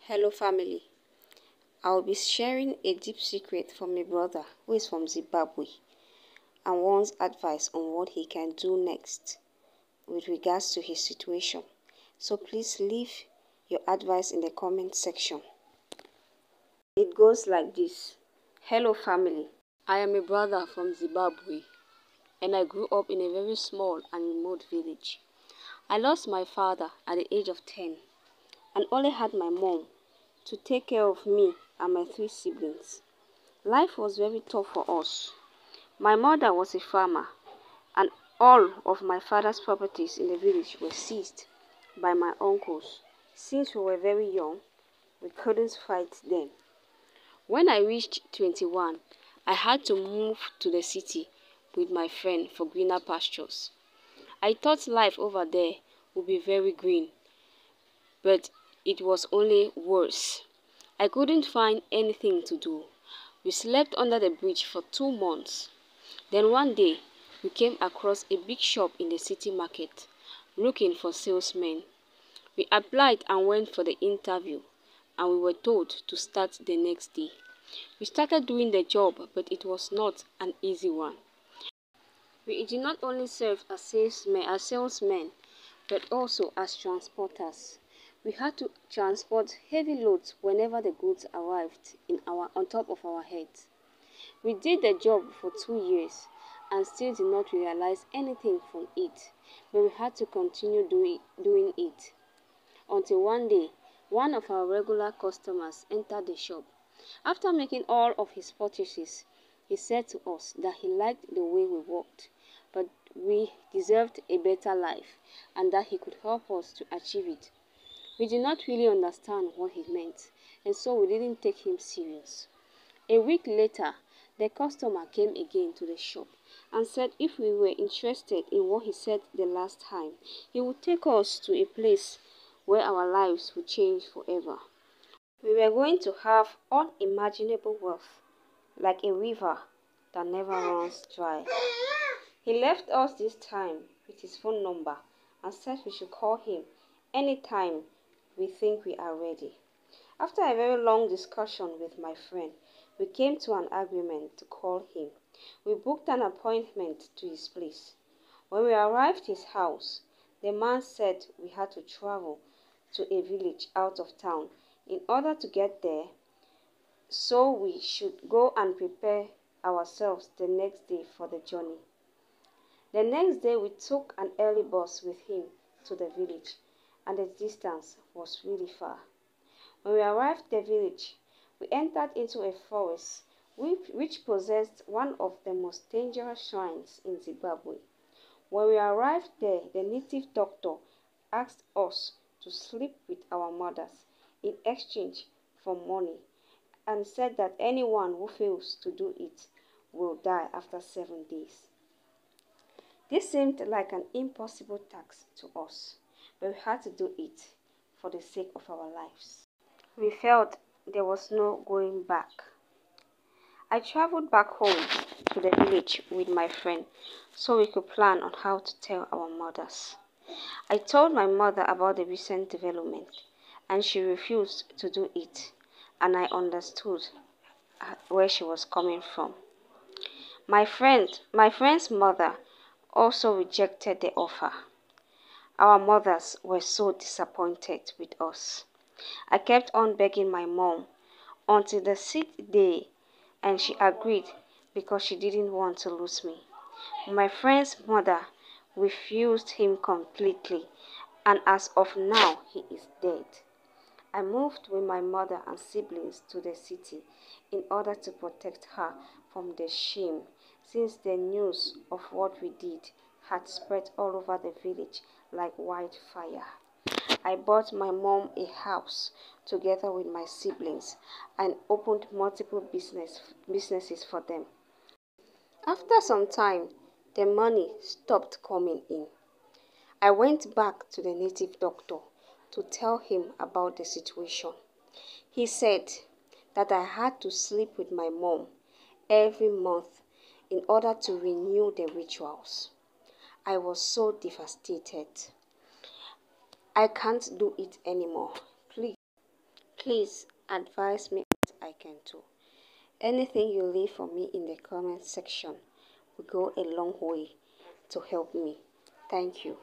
Hello family, I'll be sharing a deep secret from a brother who is from Zimbabwe and wants advice on what he can do next with regards to his situation. So please leave your advice in the comment section. It goes like this. Hello family, I am a brother from Zimbabwe and I grew up in a very small and remote village. I lost my father at the age of 10 and only had my mom to take care of me and my 3 siblings. Life was very tough for us. My mother was a farmer and all of my father's properties in the village were seized by my uncles. Since we were very young, we couldn't fight them. When I reached 21, I had to move to the city with my friend for greener pastures. I thought life over there would be very green, but it was only worse. I couldn't find anything to do. We slept under the bridge for 2 months. Then one day, we came across a big shop in the city market, looking for salesmen. We applied and went for the interview, and we were told to start the next day. We started doing the job, but it was not an easy one. We did not only serve as salesmen, but also as transporters. We had to transport heavy loads whenever the goods arrived on top of our heads. We did the job for 2 years and still did not realize anything from it, but we had to continue doing it. Until one day, one of our regular customers entered the shop. After making all of his purchases, he said to us that he liked the way we worked, but we deserved a better life and that he could help us to achieve it. We did not really understand what he meant, and so we didn't take him serious. A week later, the customer came again to the shop and said if we were interested in what he said the last time, he would take us to a place where our lives would change forever. We were going to have unimaginable wealth, like a river that never runs dry. He left us this time with his phone number and said we should call him anytime we think we are ready. After a very long discussion with my friend, we came to an agreement to call him. We booked an appointment to his place. When we arrived at his house, the man said we had to travel to a village out of town in order to get there, so we should go and prepare ourselves the next day for the journey. The next day we took an early bus with him to the village, and the distance was really far. When we arrived at the village, we entered into a forest which possessed one of the most dangerous shrines in Zimbabwe. When we arrived there, the native doctor asked us to sleep with our mothers in exchange for money and said that anyone who fails to do it will die after 7 days. This seemed like an impossible task to us, but we had to do it for the sake of our lives. We felt there was no going back. I traveled back home to the village with my friend so we could plan on how to tell our mothers. I told my mother about the recent development and she refused to do it, and I understood where she was coming from. My friend's mother also rejected the offer. Our mothers were so disappointed with us. I kept on begging my mom until the 6th day, and she agreed because she didn't want to lose me. My friend's mother refused him completely, and as of now, he is dead. I moved with my mother and siblings to the city in order to protect her from the shame, since the news of what we did had spread all over the village like wildfire. I bought my mom a house together with my siblings and opened multiple businesses for them. After some time, the money stopped coming in. I went back to the native doctor to tell him about the situation. He said that I had to sleep with my mom every month in order to renew the rituals. I was so devastated. I can't do it anymore. Please advise me what I can do. Anything you leave for me in the comment section will go a long way to help me. Thank you.